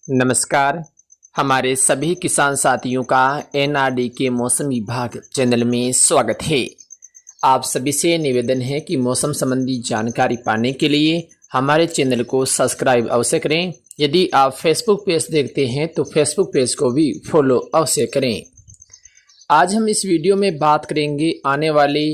नमस्कार। हमारे सभी किसान साथियों का एनआरडी के मौसम विभाग चैनल में स्वागत है। आप सभी से निवेदन है कि मौसम संबंधी जानकारी पाने के लिए हमारे चैनल को सब्सक्राइब अवश्य करें। यदि आप फेसबुक पेज देखते हैं तो फेसबुक पेज को भी फॉलो अवश्य करें। आज हम इस वीडियो में बात करेंगे आने वाले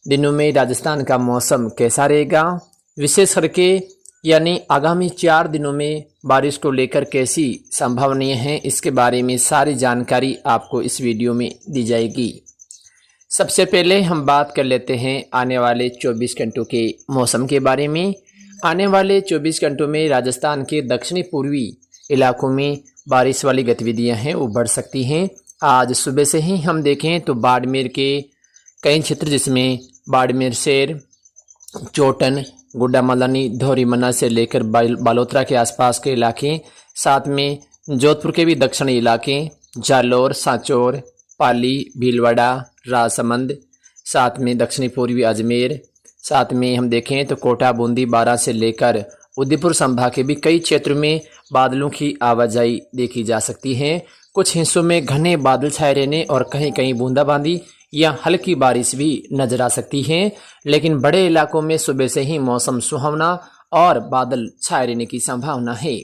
दिनों में राजस्थान का मौसम कैसा रहेगा, विशेष करके यानी आगामी 4 दिनों में बारिश को लेकर कैसी संभावनाएं हैं, इसके बारे में सारी जानकारी आपको इस वीडियो में दी जाएगी। सबसे पहले हम बात कर लेते हैं आने वाले 24 घंटों के मौसम के बारे में। आने वाले 24 घंटों में राजस्थान के दक्षिणी पूर्वी इलाकों में बारिश वाली गतिविधियां हैं वो बढ़ सकती हैं। आज सुबह से ही हम देखें तो बाड़मेर के कई क्षेत्र, जिसमें बाड़मेर शहर, चोटन, गुड्डामलानी, धौरीमन्ना से लेकर बालोतरा के आसपास के इलाके, साथ में जोधपुर के भी दक्षिणी इलाके, जालौर, सांचौर, पाली, भीलवाड़ा, राजसमंद, साथ में दक्षिणी पूर्वी अजमेर, साथ में हम देखें तो कोटा, बूंदी, बारां से लेकर उदयपुर संभाग के भी कई क्षेत्रों में बादलों की आवाजाही देखी जा सकती है। कुछ हिस्सों में घने बादल छाए रहने और कहीं कहीं बूंदाबांदी या हल्की बारिश भी नजर आ सकती है, लेकिन बड़े इलाकों में सुबह से ही मौसम सुहावना और बादल छाए रहने की संभावना है।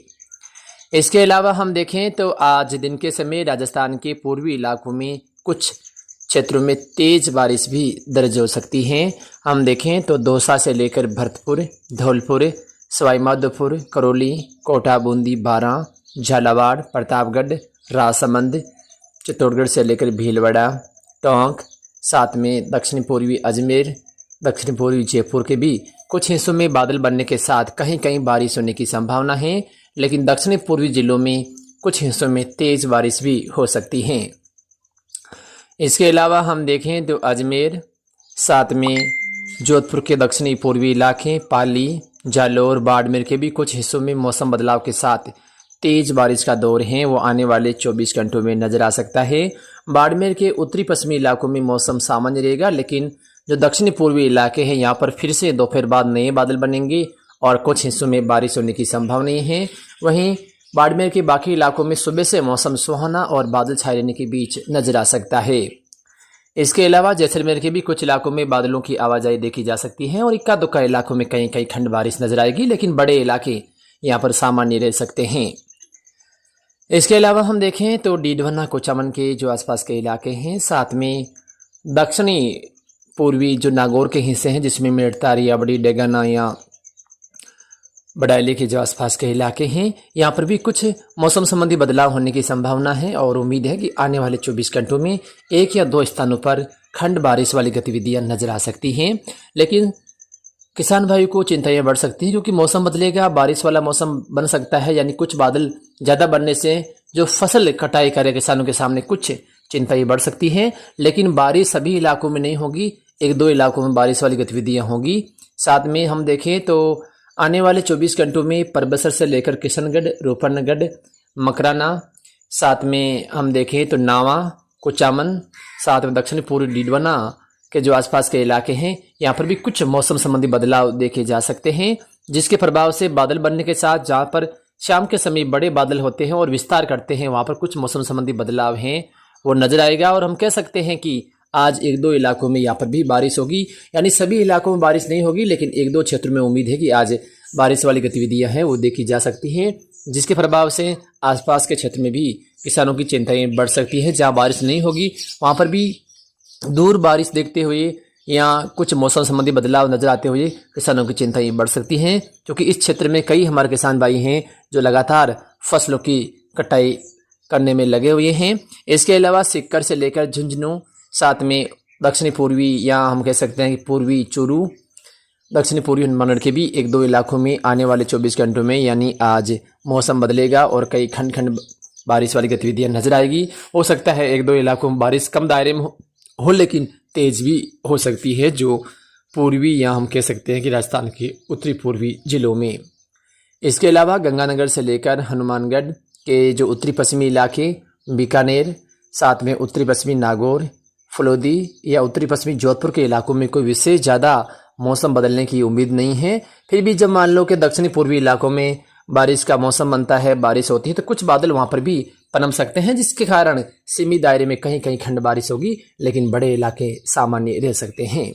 इसके अलावा हम देखें तो आज दिन के समय राजस्थान के पूर्वी इलाकों में कुछ क्षेत्रों में तेज बारिश भी दर्ज हो सकती है। हम देखें तो दौसा से लेकर भरतपुर, धौलपुर, सवाईमाधोपुर, करौली, कोटा, बूंदी, बारां, झालावाड़, प्रतापगढ़, राजसमंद, चित्तौड़गढ़ से लेकर भीलवाड़ा, टोंक, साथ में दक्षिण पूर्वी अजमेर, दक्षिण पूर्वी जयपुर के भी कुछ हिस्सों में बादल बनने के साथ कहीं कहीं बारिश होने की संभावना है, लेकिन दक्षिणी पूर्वी जिलों में कुछ हिस्सों में तेज बारिश भी हो सकती है। इसके अलावा हम देखें तो अजमेर, साथ में जोधपुर के दक्षिणी पूर्वी इलाके, पाली, जालौर, बाड़मेर के भी कुछ हिस्सों में मौसम बदलाव के साथ तेज बारिश का दौर है वो आने वाले 24 घंटों में नजर आ सकता है। बाड़मेर के उत्तरी पश्चिमी इलाकों में मौसम सामान्य रहेगा, लेकिन जो दक्षिणी पूर्वी इलाके हैं यहाँ पर फिर से दोपहर बाद नए बादल बनेंगे और कुछ हिस्सों में बारिश होने की संभावनाएं हैं। वहीं बाड़मेर के बाकी इलाकों में सुबह से मौसम सुहाना और बादल छाए रहने के बीच नजर आ सकता है। इसके अलावा जैसलमेर के भी कुछ इलाकों में बादलों की आवाजाही देखी जा सकती है और इक्का दुक्का इलाकों में कहीं कहीं खंड बारिश नजर आएगी, लेकिन बड़े इलाके यहाँ पर सामान्य रह सकते हैं। इसके अलावा हम देखें तो डीडवना, कोचामन के जो आसपास के इलाके हैं, साथ में दक्षिणी पूर्वी जो नागौर के हिस्से हैं जिसमें मेड़ता, रियाबड़ी, डेगाना या बड़ाइली के जो आसपास के इलाके हैं, यहाँ पर भी कुछ मौसम संबंधी बदलाव होने की संभावना है और उम्मीद है कि आने वाले 24 घंटों में 1 या 2 स्थानों पर खंड बारिश वाली गतिविधियां नजर आ सकती हैं। लेकिन किसान भाई को चिंताएं बढ़ सकती हैं क्योंकि मौसम बदलेगा, बारिश वाला मौसम बन सकता है, यानी कुछ बादल ज़्यादा बनने से जो फसल कटाई करे किसानों के सामने कुछ चिंताएं बढ़ सकती हैं। लेकिन बारिश सभी इलाकों में नहीं होगी, 1-2 इलाकों में बारिश वाली गतिविधियां होगी। साथ में हम देखें तो आने वाले 24 घंटों में परबसर से लेकर किशनगढ़, रूपनगढ़, मकराना, साथ में हम देखें तो नावा, कुचामन, साथ में दक्षिण पूर्वी डीडवना के जो आसपास के इलाके हैं, यहाँ पर भी कुछ मौसम संबंधी बदलाव देखे जा सकते हैं, जिसके प्रभाव से बादल बनने के साथ जहाँ पर शाम के समय बड़े बादल होते हैं और विस्तार करते हैं, वहाँ पर कुछ मौसम संबंधी बदलाव हैं वो नजर आएगा। और हम कह सकते हैं कि आज 1-2 इलाकों में यहाँ पर भी बारिश होगी, यानी सभी इलाकों में बारिश नहीं होगी, लेकिन 1-2 क्षेत्रों में उम्मीद है कि आज बारिश वाली गतिविधियां हैं वो देखी जा सकती हैं, जिसके प्रभाव से आसपास के क्षेत्र में भी किसानों की चिंताएं बढ़ सकती हैं। जहाँ बारिश नहीं होगी वहाँ पर भी दूर बारिश देखते हुए या कुछ मौसम संबंधी बदलाव नजर आते हुए किसानों की चिंताएं बढ़ सकती हैं, क्योंकि इस क्षेत्र में कई हमारे किसान भाई हैं जो लगातार फसलों की कटाई करने में लगे हुए हैं। इसके अलावा सीकर से लेकर झुंझुनू, साथ में दक्षिणी पूर्वी या हम कह सकते हैं कि पूर्वी चूरू, दक्षिणी पूर्वी हनुमानगढ़ के भी 1-2 इलाकों में आने वाले 24 घंटों में यानी आज मौसम बदलेगा और कई खंड खंड बारिश वाली गतिविधियां नजर आएगी। हो सकता है 1-2 इलाकों में बारिश कम दायरे में हो, लेकिन तेज भी हो सकती है जो पूर्वी या हम कह सकते हैं कि राजस्थान के उत्तरी पूर्वी जिलों में। इसके अलावा गंगानगर से लेकर हनुमानगढ़ के जो उत्तरी पश्चिमी इलाके, बीकानेर, साथ में उत्तरी पश्चिमी नागौर, फलोदी या उत्तरी पश्चिमी जोधपुर के इलाकों में कोई विशेष ज़्यादा मौसम बदलने की उम्मीद नहीं है। फिर भी जब मान लो कि दक्षिणी पूर्वी इलाकों में बारिश का मौसम बनता है, बारिश होती है तो कुछ बादल वहां पर भी पनप सकते हैं, जिसके कारण सीमित दायरे में कहीं कहीं खंड बारिश होगी, लेकिन बड़े इलाके सामान्य रह सकते हैं।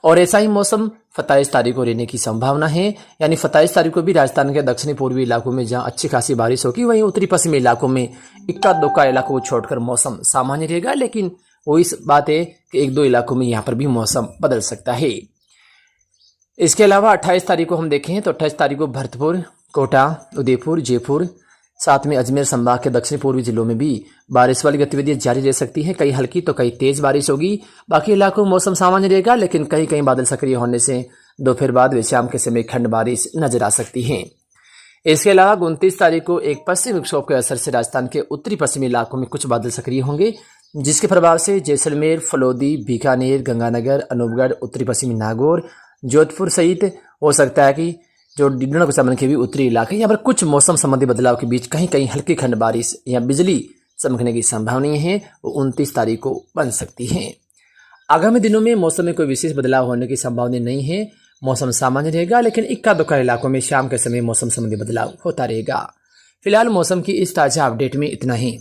और ऐसा ही मौसम 27 तारीख को रहने की संभावना है। यानी 27 तारीख को भी राजस्थान के दक्षिणी पूर्वी इलाकों में जहां अच्छी खासी बारिश होगी, वहीं उत्तरी पश्चिमी इलाकों में इक्का दुक्का इलाकों को छोड़कर मौसम सामान्य रहेगा। लेकिन वो इस बात है कि एक दो इलाकों में यहाँ पर भी मौसम बदल सकता है। इसके अलावा 28 तारीख को हम देखें तो 28 तारीख को भरतपुर, कोटा, उदयपुर, जयपुर, साथ में अजमेर संभाग के दक्षिण पूर्वी जिलों में भी बारिश वाली गतिविधियां जारी रह सकती हैं। कहीं हल्की तो कहीं तेज बारिश होगी। बाकी इलाकों में मौसम सामान्य रहेगा, लेकिन कहीं कहीं बादल सक्रिय होने से दोपहर बाद व शाम के समय खंड बारिश नजर आ सकती है। इसके अलावा 29 तारीख को एक पश्चिमी विक्षोभ के असर से राजस्थान के उत्तरी पश्चिमी इलाकों में कुछ बादल सक्रिय होंगे, जिसके प्रभाव से जैसलमेर, फलौदी, बीकानेर, गंगानगर, अनूपगढ़, उत्तरी पश्चिमी नागौर, जोधपुर सहित हो सकता है कि जो डिंडोना कुचामन के भी उत्तरी इलाके, यहाँ पर कुछ मौसम संबंधी बदलाव के बीच कहीं कहीं हल्की खंड बारिश या बिजली चमकने की संभावनाएं हैं, वो 29 तारीख को बन सकती हैं। आगामी दिनों में मौसम में कोई विशेष बदलाव होने की संभावना नहीं है। मौसम सामान्य रहेगा, लेकिन इक्का दुक्का इलाकों में शाम के समय मौसम संबंधी बदलाव होता रहेगा। फिलहाल मौसम की इस ताजा अपडेट में इतना ही।